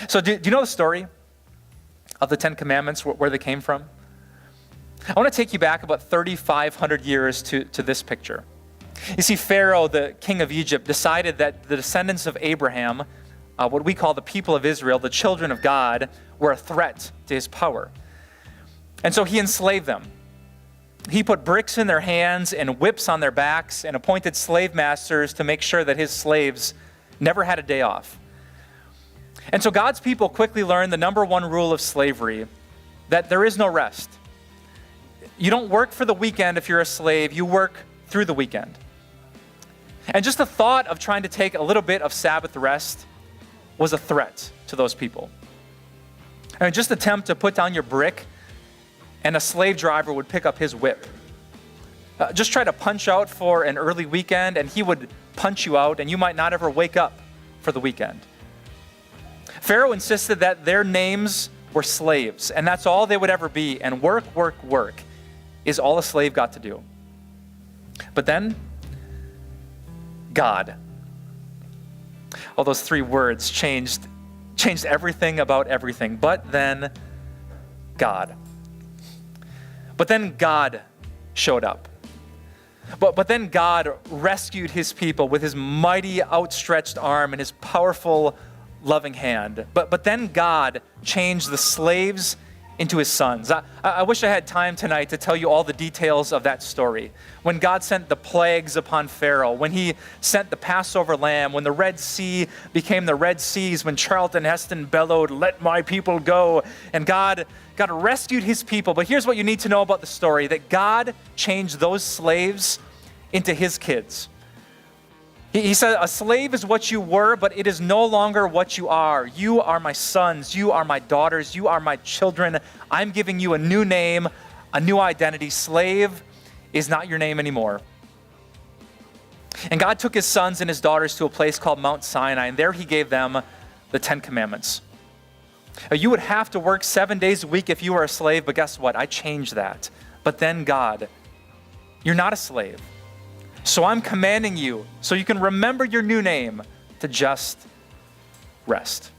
So do you know the story of the Ten Commandments, where they came from? I want to take you back about 3,500 years to this picture. You see, Pharaoh, the king of Egypt, decided that the descendants of Abraham, what we call the people of Israel, the children of God, were a threat to his power. And so he enslaved them. He put bricks in their hands and whips on their backs and appointed slave masters to make sure that his slaves never had a day off. And so God's people quickly learned the number one rule of slavery, that there is no rest. You don't work for the weekend if you're a slave, you work through the weekend. And just the thought of trying to take a little bit of Sabbath rest was a threat to those people. I mean, just attempt to put down your brick and a slave driver would pick up his whip. Just try to punch out for an early weekend and he would punch you out and you might not ever wake up for the weekend. Pharaoh insisted that their names were slaves and that's all they would ever be, and work is all a slave got to do. But then, God. All those three words changed everything about everything. But then, God. But then God showed up. But then God rescued his people with his mighty outstretched arm and his powerful, loving hand. But then God changed the slaves into his sons. I wish I had time tonight to tell you all the details of that story. When God sent the plagues upon Pharaoh, when he sent the Passover lamb, when the Red Sea became the Red Seas, when Charlton Heston bellowed, "Let my people go," and God rescued his people. But here's what you need to know about the story, that God changed those slaves into his kids. He said, a slave is what you were, but it is no longer what you are. You are my sons. You are my daughters. You are my children. I'm giving you a new name, a new identity. Slave is not your name anymore. And God took his sons and his daughters to a place called Mount Sinai, and there he gave them the Ten Commandments. You would have to work 7 days a week if you were a slave, but guess what? I changed that. But then God, you're not a slave. So I'm commanding you, so you can remember your new name, to just rest.